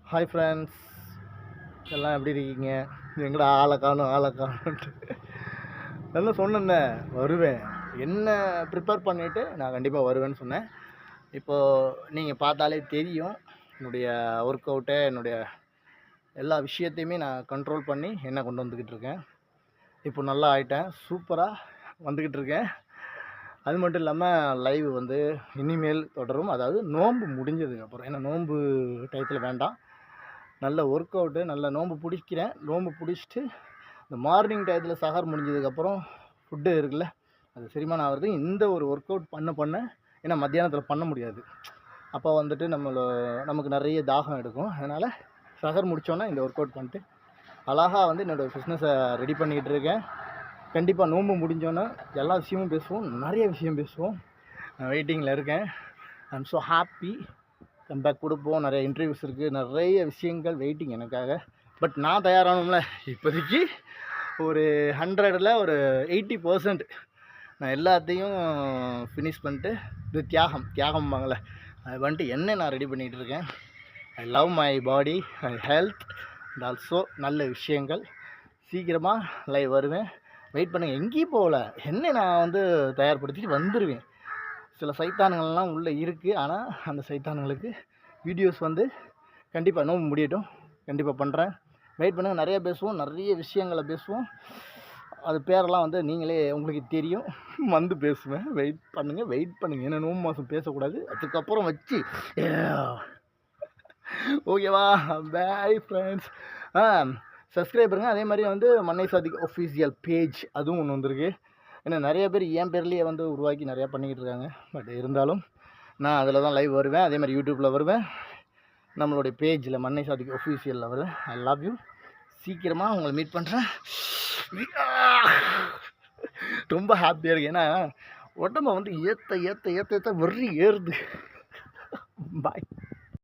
Hi friends, எல்லாம் எப்படி இருக்கீங்க? எங்கடா ஆளை காணும் ஆளை காணுன்ட்டு நல்லா சொன்னேன்னே வருவேன். என்ன ப்ரிப்பேர் பண்ணிவிட்டு நான் கண்டிப்பாக வருவேன்னு சொன்னேன். இப்போது நீங்கள் பார்த்தாலே தெரியும், என்னுடைய ஒர்க் அவுட்டை, என்னுடைய எல்லா விஷயத்தையுமே நான் கண்ட்ரோல் பண்ணி என்ன கொண்டு வந்துக்கிட்டு இருக்கேன். இப்போ நல்லா ஆயிட்டேன், சூப்பராக வந்துக்கிட்டு இருக்கேன். அது மட்டும் இல்லாமல் லைவ் வந்து இனிமேல் தொடரும். அதாவது நோன்பு முடிஞ்சதுக்கப்புறம், ஏன்னா நோன்பு டயத்தில் வேண்டாம். நல்ல ஒர்க் அவுட்டு, நல்ல நோன்பு பிடிக்கிறேன். நோன்பு பிடிச்சிட்டு இந்த மார்னிங் டயத்தில் சஹர் முடிஞ்சதுக்கப்புறம் ஃபுட்டு இருக்குல்ல, அது செரிமானம் ஆகிறது இந்த ஒரு ஒர்க் அவுட் பண்ண ஏன்னா மத்தியானத்தில் பண்ண முடியாது. அப்போ வந்துட்டு நமக்கு நிறைய தாகம் எடுக்கும். அதனால் சஹர் முடித்தோன்னே இந்த ஒர்க் அவுட் பண்ணிட்டு அழகாக வந்து என்னோடய பிஸ்னஸை ரெடி பண்ணிக்கிட்டு இருக்கேன். கண்டிப்பாக நோன்பு முடிஞ்சோன்னே எல்லா விஷயமும் பேசுவோம், நிறைய விஷயம் பேசுவோம். நான் வெயிட்டிங்கில் இருக்கேன். I am so happy. Comeback கொடுப்போம். நிறைய இன்டர்வியூஸ் இருக்குது, நிறைய விஷயங்கள் வெயிட்டிங் எனக்காக. பட் நான் தயாராகணும்ல. இப்போதைக்கு ஒரு 100ல் ஒரு 80% நான் எல்லாத்தையும் ஃபினிஷ் பண்ணிட்டு, இது தியாகம்பாங்களே, அது வந்துட்டு என்ன நான் ரெடி பண்ணிகிட்டு இருக்கேன். I love my body, I health and also நல்ல விஷயங்கள். சீக்கிரமாக லைவ் வருவேன், வெயிட் பண்ணுங்கள். எங்கேயும் போகல, என்ன நான் வந்து தயார்படுத்திட்டு வந்துடுவேன். சில சைத்தானுங்கள்லாம் உள்ளே இருக்குது. ஆனால் அந்த சைத்தானுங்களுக்கு வீடியோஸ் வந்து கண்டிப்பாக நோம்பு முடியட்டும், கண்டிப்பாக பண்ணுறேன். வெயிட் பண்ணுங்கள், நிறைய பேசுவோம், நிறைய விஷயங்களை பேசுவோம். அது பேரெல்லாம் வந்து நீங்களே உங்களுக்கு தெரியும், வந்து பேசுவேன். வெயிட் பண்ணுங்கள். ஏன்னா நோம்பு மாதம் பேசக்கூடாது, அதுக்கப்புறம் வச்சு ஓகேவா? Bye friends. சப்ஸ்கிரைப் பண்ணுங்கள். அதே மாதிரி வந்து மன்னை சாதிக் ஒஃபிஷியல் பேஜ், அதுவும் ஒன்று வந்திருக்கு. ஏன்னா நிறைய பேர் என் பேர்லேயே வந்து உருவாக்கி நிறையா பண்ணிக்கிட்டு இருக்காங்க. பட் இருந்தாலும் நான் அதில் தான் லைவ் வருவேன். அதே மாதிரி யூடியூப்பில் வருவேன், நம்மளுடைய பேஜில் மன்னை சாதிக் ஒஃபிஷியலில் வருவேன். I love you. சீக்கிரமாக உங்களை மீட் பண்ணுறேன். ரொம்ப ஹாப்பியாக இருக்குது. ஏன்னா உடம்ப வந்து ஏற்ற வெறி ஏறுது. பாய்.